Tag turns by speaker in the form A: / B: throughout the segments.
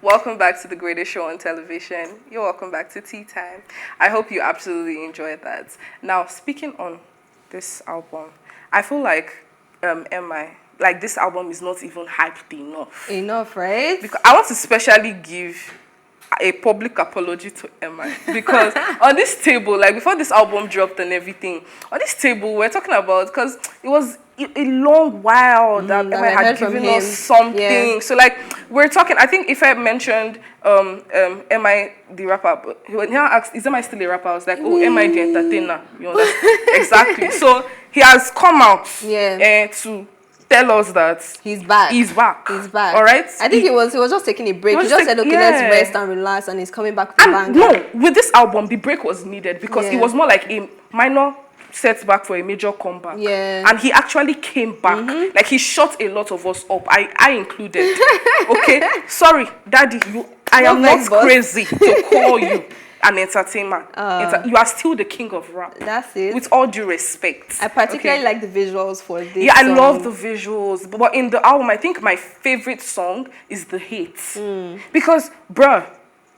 A: Welcome back to the greatest show on television. You're welcome back to Tea Time. I hope you absolutely enjoyed that. Now, speaking on this album, I feel like this album is not even hyped enough.
B: Enough, right?
A: Because I want to especially give a public apology to Emma because on this table, like before this album dropped and everything, on this table we're talking about, because it was a long while that Emma had given us something. Yeah. So like we're talking, I think if I mentioned Emma the rapper, but he now asked, is Emma still a rapper? I was like, oh, Emma the entertainer. You understand? Exactly. So he has come out to tell us that
B: he's back.
A: He's back.
B: He's back.
A: All right.
B: I think he was just taking a break. He just said, okay, let's rest and relax, and he's coming back with a banger.
A: No, with this album, the break was needed because it was more like a minor setback for a major comeback. Yeah. And he actually came back. Like he shut a lot of us up. I included. Okay. Sorry, Daddy, I am not crazy to call you an entertainer. You are still the king of rap.
B: That's it.
A: With all due respect.
B: I particularly like the visuals for this.
A: Yeah, I love the visuals. But in the album, I think my favorite song is The Hate. Because, bruh,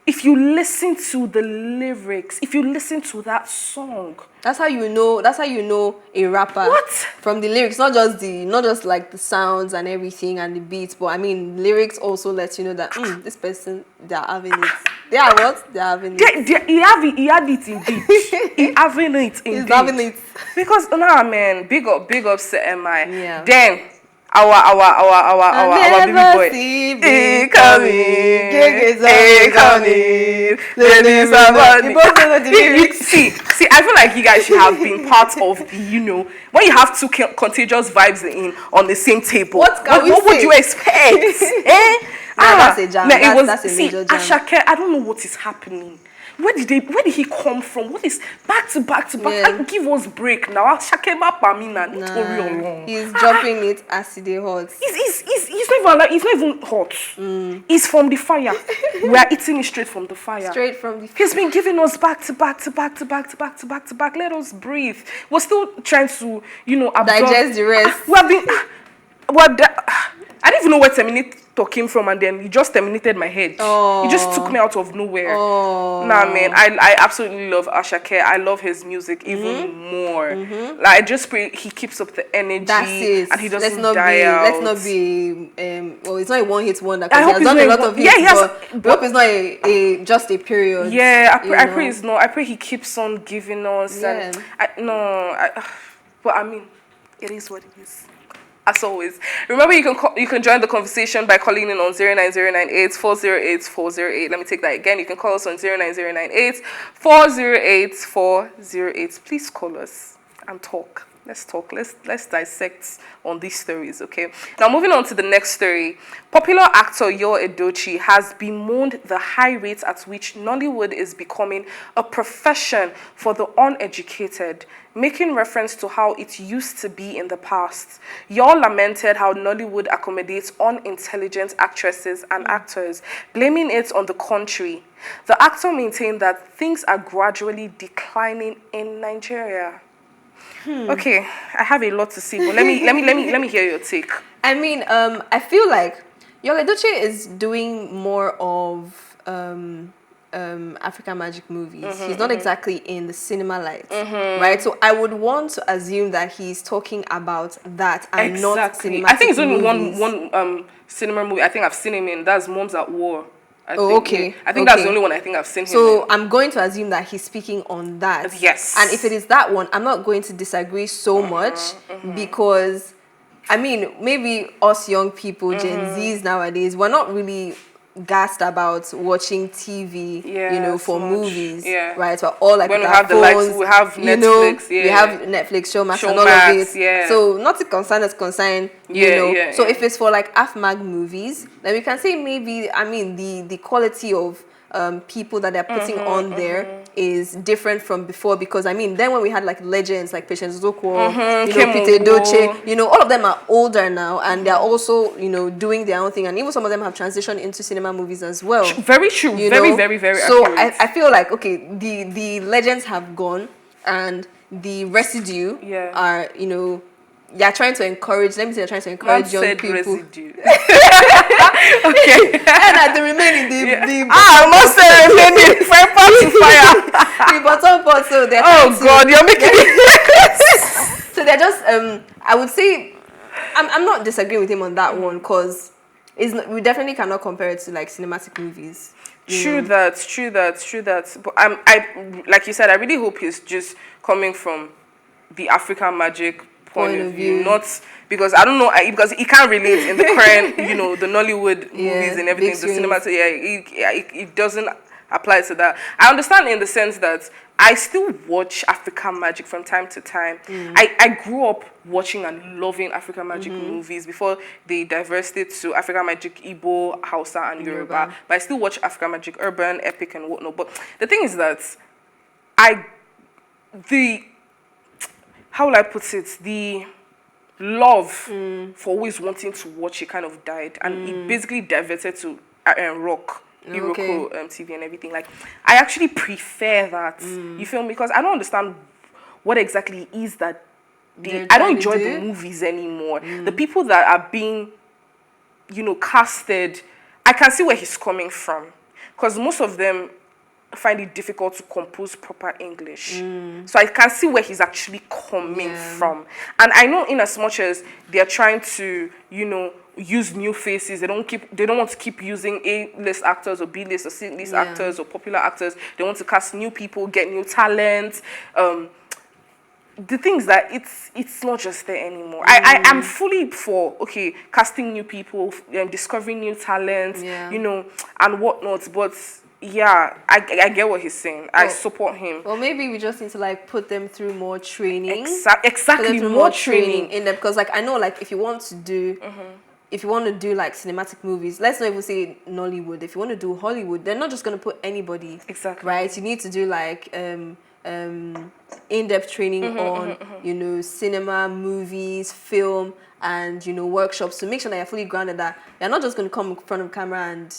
A: if you listen to the lyrics, if you listen to that song,
B: that's how you know a rapper.
A: What?
B: From the lyrics, not just like the sounds and everything and the beats, but I mean lyrics also lets you know that this person, they're having it. They are what? They're having it.
A: He had it indeed. He having it indeed.
B: He's having it.
A: Because man, big up to MI.
B: Yeah.
A: Then our baby boy. He coming. See, I feel like you guys should have been part of the, when you have two contagious vibes on the same table. What would you expect?
B: That's a jam. That's a major jam.
A: Ashake, I don't know what is happening. Where did he come from? What is back to back? Yeah. Give us break now. Ashake Mapamina.
B: He's dropping it as they hot.
A: He's not even hot. He's from the fire. We are eating it straight from the fire.
B: Straight from the fire.
A: He's been giving us back to back. Let us breathe. We're still trying to, absorb.
B: Digest the rest.
A: I didn't even know where Terminator came from, and then he just terminated my head. He just took me out of nowhere. Nah, man, I absolutely love Ashake. I love his music even more. Like, I just pray he keeps up the energy.
B: That's it.
A: And he doesn't die out.
B: Let's not be. Well, it's not a one-hit wonder because he has done a lot of hits. Yeah, but hope it's not just a period.
A: Yeah, I pray it's not. I pray he keeps on giving us.
B: Yeah.
A: But I mean, it is what it is. As always, remember you can join the conversation by calling in on 09098 408 408. Let me take that again. You can call us on 09098 408 408. Please call us and talk. Let's talk. Let's dissect on these stories, okay? Now, moving on to the next story. Popular actor Yul Edochie has bemoaned the high rate at which Nollywood is becoming a profession for the uneducated, making reference to how it used to be in the past. Yul lamented how Nollywood accommodates unintelligent actresses and actors, blaming it on the country. The actor maintained that things are gradually declining in Nigeria. Okay, I have a lot to say, but let me hear your take.
B: I mean, I feel like Yul Edochie is doing more of African magic movies. He's not exactly in the cinema light, right? So I would want to assume that he's talking about that and not cinema.
A: I think it's only one cinema movie I think I've seen him in. That's Moms at War. I think that's the only one I think I've seen him in.
B: So I'm going to assume that he's speaking on that.
A: Yes.
B: And if it is that one, I'm not going to disagree so much because, I mean, maybe us young people, Gen Zs nowadays, we're not really gassed about watching TV, for movies, right? So all like
A: when we
B: have
A: the likes, we have Netflix,
B: we have Netflix, Showmax, and all of it. Yeah. So not to concern us, So if it's for like AFMAG movies, then we can say maybe, I mean, the quality of people that they're putting on there is different from before, because I mean, then when we had like legends like Patience Zokwo, Peter Edochie, all of them are older now, and they're also doing their own thing, and even some of them have transitioned into cinema movies as well.
A: Very true. Very, very, very
B: so
A: accurate.
B: I feel like, okay, the legends have gone, and the residue are you're trying to encourage. Let me say you're trying to encourage young people.
A: Residue. Okay.
B: And that they remain in the
A: I must say remain in fire fire.
B: The bottom part. So they're
A: God, you're making it.
B: So they're just I would say I'm not disagreeing with him on that one, because we definitely cannot compare it to like cinematic movies.
A: True that. But I like you said, I really hope he's just coming from the African Magic point of view, not because I don't know, because he can't relate in the current, the Nollywood movies and everything, the cinematic. It doesn't apply to that. I understand in the sense that I still watch African Magic from time to time. I grew up watching and loving African Magic movies before they diversified it to African Magic Igbo, Hausa, and Yoruba. But I still watch African Magic urban, epic, and whatnot. But the thing is that how will I put it? The love for always wanting to watch it kind of died, and it basically diverted to rock. Iroko TV and everything. Like, I actually prefer that. You feel me? Because I don't understand what exactly is that. I don't enjoy the movies anymore. The people that are being, casted, I can see where he's coming from. Because most of them find it difficult to compose proper English. So I can see where he's actually coming from. And I know in as much as they're trying to, use new faces, they don't want to keep using A-list actors or B-list or C-list actors or popular actors. They want to cast new people, get new talent. The thing is that it's not just there anymore. I am fully for casting new people, discovering new talent, and whatnot. But yeah, I get what he's saying. I support him.
B: Well, maybe we just need to like put them through more training.
A: Exactly, more training
B: in them, because like I know, like if you want to do like cinematic movies, let's not even say Nollywood. If you want to do Hollywood, they're not just going to put anybody.
A: Exactly.
B: Right? You need to do like in-depth training on cinema, movies, film, and workshops to make sure that you're fully grounded, that you're not just going to come in front of camera and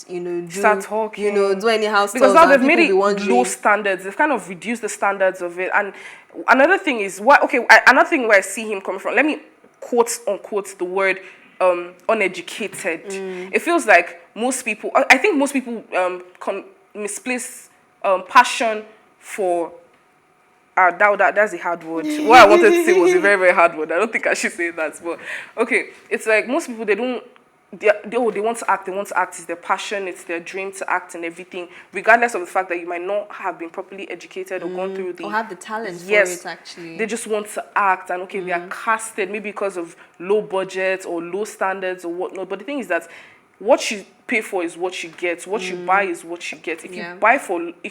A: start talking,
B: do any house
A: because now they've made it low standards. They've kind of reduced the standards of it. And another thing is another thing where I see him coming from, let me quote unquote the word uneducated. It feels like I think most people misplace passion for that's a hard word. What I wanted to say was a very, very hard word. I don't think I should say that. But it's like most people, they want to act. They want to act. It's their passion. It's their dream to act and everything, regardless of the fact that you might not have been properly educated or gone through
B: or have the talent for it. Actually,
A: they just want to act, and they are casted maybe because of low budget or low standards or whatnot. But the thing is that what you pay for is what you get. What you buy is what you get. If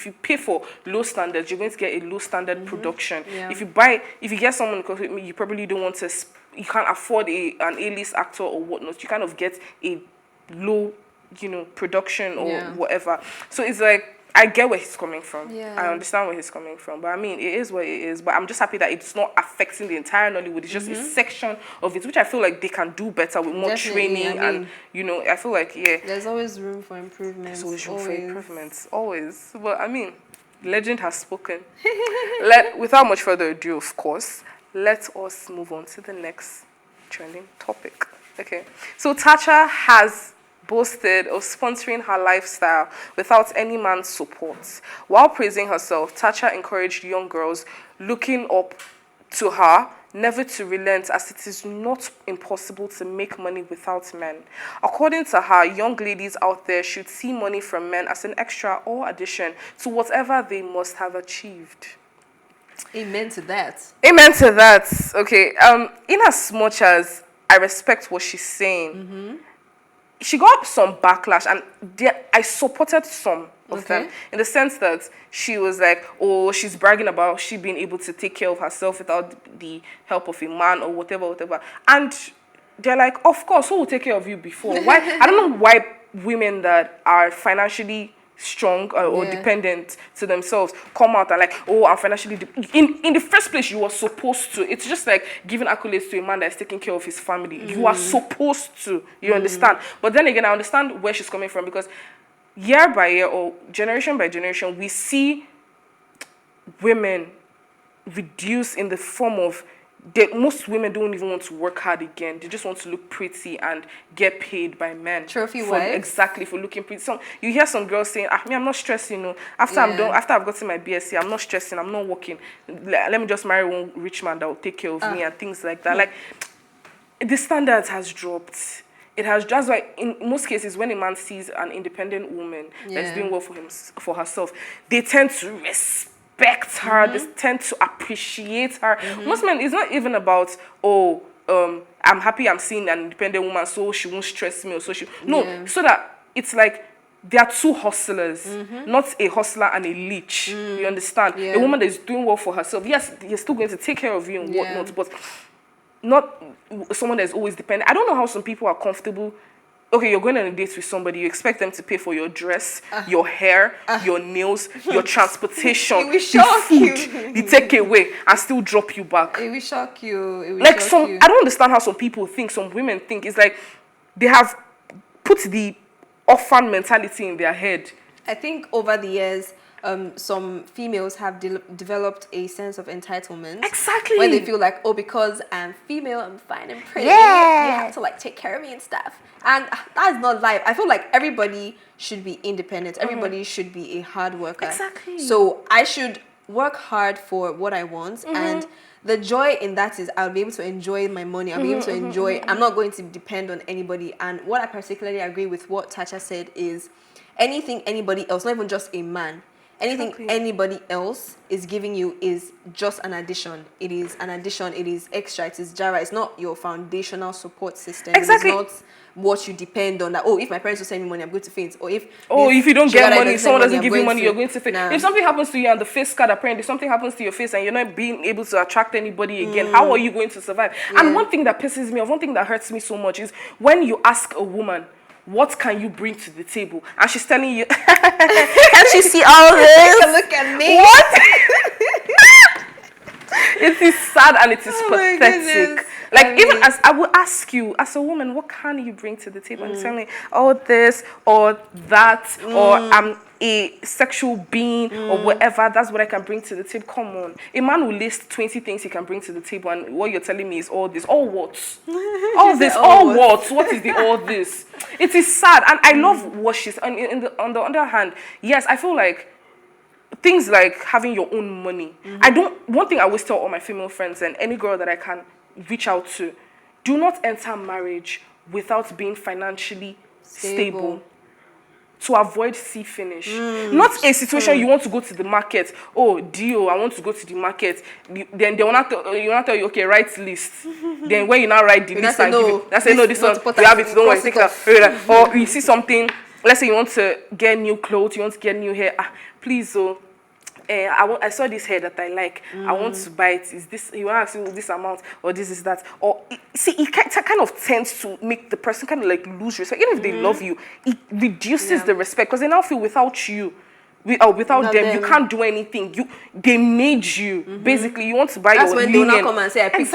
A: you pay for low standards, you're going to get a low standard production. If you get someone, you probably don't want to. You can't afford an A-list actor or whatnot. You kind of get a low, production or whatever. So it's like, I get where he's coming from. I understand where he's coming from. But I mean, it is what it is. But I'm just happy that it's not affecting the entire Nollywood. It's just a section of it, which I feel like they can do better with more training. I feel like,
B: there's always room for improvement.
A: There's always room for improvements. Always. But I mean, legend has spoken. Without much further ado, of course, let us move on to the next trending topic. Okay. So Tacha has boasted of sponsoring her lifestyle without any man's support. While praising herself, Tacha encouraged young girls looking up to her never to relent, as it is not impossible to make money without men. According to her, young ladies out there should see money from men as an extra or addition to whatever they must have achieved.
B: Amen to that.
A: Amen to that. Okay. In as much as I respect what she's saying, she got some backlash, and I supported some of them, in the sense that she was like, she's bragging about she being able to take care of herself without the help of a man or whatever. And they're like, of course, who will take care of you before? Why? I don't know why women that are financially strong or dependent to themselves come out and like, I'm financially in the first place. You are supposed to. It's just like giving accolades to a man that's taking care of his family. You are supposed to. You understand? But then again, I understand where she's coming from, because year by year or generation by generation, we see women reduce in the form of most women don't even want to work hard again. They just want to look pretty and get paid by men.
B: Trophy wives.
A: Exactly, for looking pretty. You hear some girls saying, me, I'm not stressing, After I'm done, after I've gotten my BSc, I'm not stressing, I'm not working. Let me just marry one rich man that will take care of me and things like that. Like, the standard has dropped. It has just like in most cases when a man sees an independent woman that's doing well for herself, they tend to respect her. They tend to appreciate her. Most men, it's not even about I'm happy I'm seeing an independent woman, so she won't stress me, or so so that it's like they are two hustlers, not a hustler and a leech. You understand? A woman that is doing well for herself. Yes, you're still going to take care of you and whatnot, but not someone that's always dependent. I don't know how some people are comfortable. Okay, you're going on a date with somebody, you expect them to pay for your dress, your hair, your nails, your transportation,
B: it will shock
A: the food, the takeaway, and still drop you back.
B: It will shock you. It will
A: like
B: shock you.
A: I don't understand how some people think, some women think. It's like they have put the orphan mentality in their head.
B: I think over the years, some females have developed a sense of entitlement.
A: Exactly.
B: When they feel like, because I'm female, I'm fine and pretty.
A: Yeah.
B: You have to like take care of me and stuff. And that's not life. I feel like everybody should be independent. Everybody should be a hard worker.
A: Exactly.
B: So I should work hard for what I want. And the joy in that is I'll be able to enjoy my money. I'll be able to enjoy. I'm not going to depend on anybody. And what I particularly agree with what Tacha said is anything anybody else, not even just a man, anything anybody else is giving you is just an addition. It is an addition. It is extra. It is Jara. It's not your foundational support system.
A: Exactly.
B: It's not what you depend on. That if my parents will send me money, I'm going to faint. Or if
A: you don't get money, someone doesn't give you money, you're going to faint.
B: Nah.
A: If something happens to you and the face card apparently, something happens to your face and you're not being able to attract anybody again, how are you going to survive? And one thing that pisses me off, one thing that hurts me so much is when you ask a woman, what can you bring to the table? And she's telling you, can't you see all this?
B: Look at me.
A: What? It is sad and it is pathetic. Like, even as I will ask you, as a woman, what can you bring to the table? And you tell me, this or that, or I'm a sexual being or whatever, that's what I can bring to the table. Come on. A man will list 20 things he can bring to the table, and what you're telling me is all this. All what? All this, all what? What is the all this? It is sad. And I love what she's, and on the other hand, yes, I feel like things like having your own money. One thing I always tell all my female friends and any girl that I can reach out to, do not enter marriage without being financially stable. To avoid see finish. Not a situation you want to go to the market. Dio, I want to go to the market. Then they will not tell you, okay, write list. Then when you now write the list and give it, that's say, no, this one, you have it, don't worry, take that. Or you see something, let's say you want to get new clothes, you want to get new hair. Please, I saw this hair that I like. I want to buy it. Is this, you want to ask this amount or this is that? Or see, it kind of tends to make the person kind of like lose respect. Even if they love you, it reduces the respect because they now feel without you, without them, you can't do anything. They made you. Basically, you want to buy your linen. That's when they come and say, I picked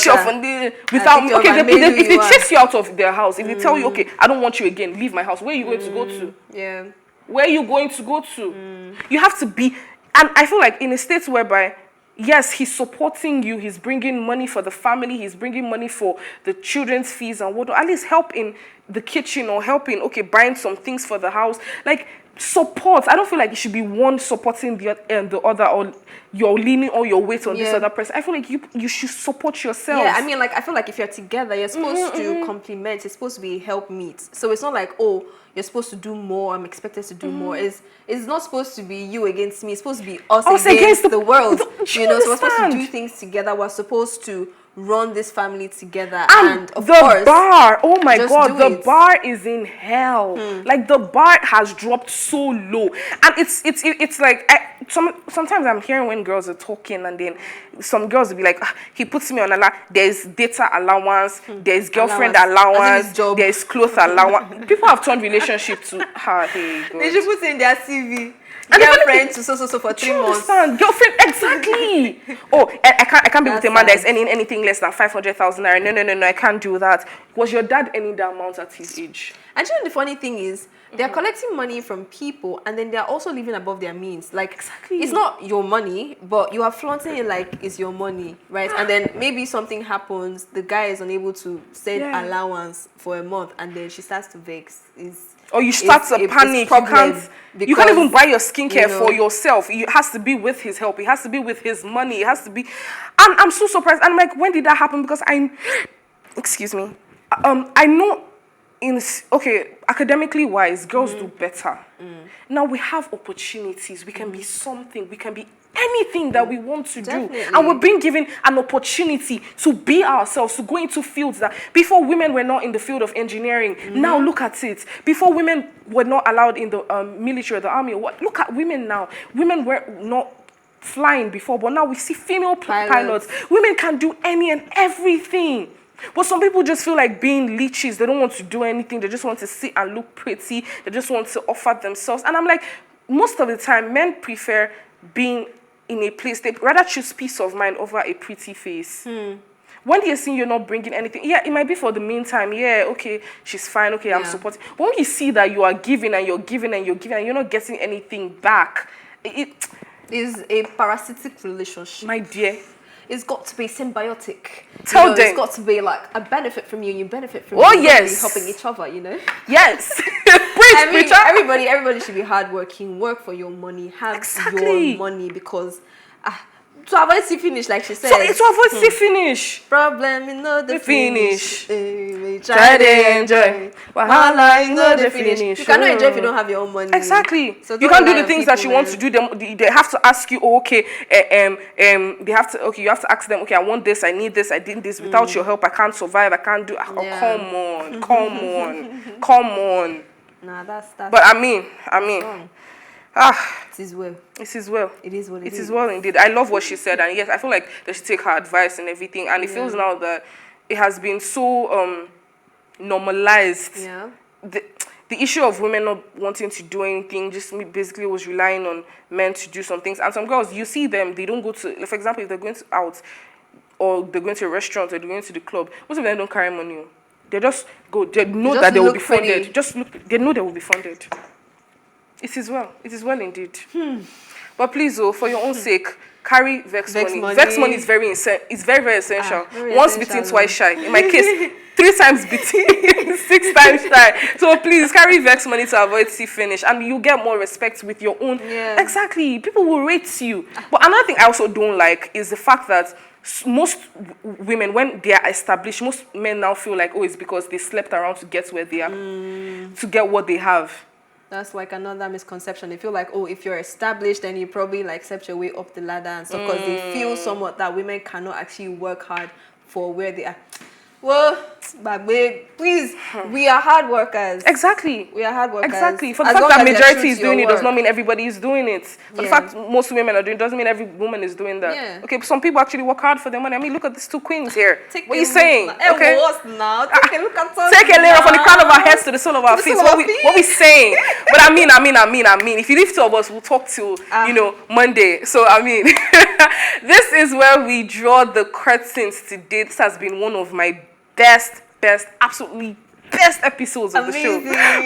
A: you up from the without me. Okay, if they chase you out of their house, if they tell you, okay, I don't want you again, leave my house. Where are you going to go to?
B: Yeah.
A: Where are you going to go to? You have to be. And I feel like in a state whereby, yes, he's supporting you, he's bringing money for the family, he's bringing money for the children's fees and whatnot, at least help in the kitchen or helping, buying some things for the house. Like, support. I don't feel like it should be one supporting the other, or you're leaning all your weight on this other person. I feel like you should support yourself.
B: Yeah, I mean, like, I feel like if you're together, you're supposed to complement. It's supposed to be help meet. So it's not like, you're supposed to do more, I'm expected to do more. It's not supposed to be you against me. It's supposed to be us against the world. So we're supposed to do things together. We're supposed to run this family together. And of course,
A: bar, oh my God, the bar is in hell. Like, the bar has dropped so low. And it's like, sometimes I'm hearing when girls are talking, and then some girls will be like, he puts me on there's data allowance, there's girlfriend allowance, there's clothes allowance. People have turned relationship to, hey, God.
B: They should put in their CV. Girlfriend to so for 3 months.
A: Girlfriend, exactly. Oh, I can't be with a man that is earning anything less than 500,000 naira. No, I can't do that. Was your dad earning that amount at his age?
B: And you know the funny thing is, they're collecting money from people, and then they're also living above their means. Like,
A: exactly.
B: It's not your money, but you are flaunting it like it's your money, right? And then maybe something happens, the guy is unable to send allowance for a month, and then she starts to vex.
A: Or you start to panic. You can't even buy your skincare for yourself. It has to be with his help. It has to be with his money. It has to be. I'm so surprised. I'm like, when did that happen? Because excuse me. I know. Academically wise, girls do better. Now we have opportunities. We can be something. We can be anything that we want to do. And we're being given an opportunity to be ourselves, to go into fields that before women were not in the field of engineering. Now look at it. Before women were not allowed in the military or the army. Look at women now. Women were not flying before, but now we see female pilots. Women can do any and everything. But some people just feel like being leeches. They don't want to do anything. They just want to sit and look pretty. They just want to offer themselves. And I'm like, most of the time, men prefer being in a place. They rather choose peace of mind over a pretty face. When they're seeing you're not bringing anything, it might be for the meantime. Yeah, okay, she's fine. Okay, I'm supporting. But when you see that you are giving and you're giving and you're giving and you're not getting anything back, it
B: is a parasitic relationship.
A: My dear.
B: It's got to be symbiotic.
A: Tell them.
B: It's got to be like a benefit from you, and you benefit from
A: yes.
B: helping each other,
A: Yes.
B: Everybody should be hardworking. Work for your money. Have your money, because to avoid see finish, like she said.
A: So to avoid see finish.
B: Problem in the finish.
A: Try to enjoy. Wahala in the finish.
B: You cannot enjoy if you don't have your own money.
A: Exactly. So you can't do the things that you want to do. They have to ask you, they have to, you have to ask them, I want this, I need this, I did this. Without your help, I can't survive, I can't do. Oh, come on.
B: Nah, that's.
A: But I mean.
B: It is well.
A: It is well.
B: It is what it is.
A: It is well indeed. I love what she said, and yes, I feel like they should take her advice and everything. And it feels now that it has been so normalized.
B: Yeah.
A: The issue of women not wanting to do anything just basically was relying on men to do some things. And some girls, you see them, they don't go to, for example, if they're going out or they're going to a restaurant or they're going to the club, most of them don't carry money. They just go. They know that they will be funded. They know they will be funded. It is well. It is well indeed. But please, for your own sake, carry vex money. Vex money is very essential. Once bitten, twice shy. In my case, 3 times bitten, 6 times shy. So please carry vex money to avoid see finish, and you get more respect with your own.
B: Yeah.
A: Exactly. People will rate you. But another thing I also don't like is the fact that most women, when they are established, most men now feel like, it's because they slept around to get where they are, to get what they have.
B: That's like another misconception. They feel like, if you're established, then you probably accept your way up the ladder and stuff, because they feel somewhat that women cannot actually work hard for where they are. Well, but please, we are hard workers.
A: Exactly.
B: We are hard workers.
A: Exactly. For the fact that majority is doing it does not mean everybody is doing it. For the fact most women are doing it doesn't mean every woman is doing that.
B: Yeah.
A: Okay, some people actually work hard for their money. I mean, look at these 2 queens here. What are you saying?
B: Okay. Now? Take a look at us.
A: Take a layer from the crown of our heads to the sole of our feet. What we saying? But I mean. If you leave 2 of us, we'll talk till Monday. So I mean, this is where we draw the curtains today. This has been one of my best, absolutely best episodes of the show.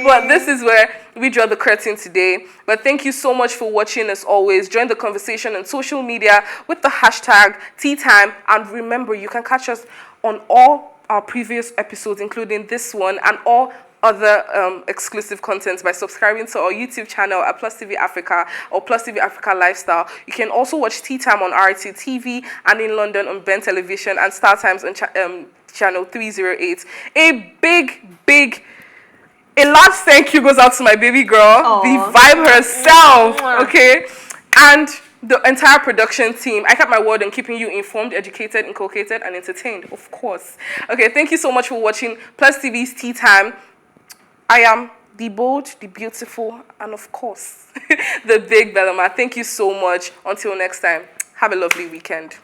A: But this is where we draw the curtain today. But thank you so much for watching as always. Join the conversation on social media with the hashtag TEATIME. And remember, you can catch us on all our previous episodes, including this one and all other exclusive content by subscribing to our YouTube channel at PlusTvAfrica or PlusTvAfrica Lifestyle. You can also watch TEATIME on RT TV and in London on Ben Television and Star Times on channel 308. A large thank you goes out to my baby girl, the vibe herself, okay? And the entire production team. I kept my word on keeping you informed, educated, inculcated, and entertained, of course. Okay, thank you so much for watching Plus TV's TEATIME. I am the bold, the beautiful, and of course, the big Bellama. Thank you so much. Until next time, have a lovely weekend.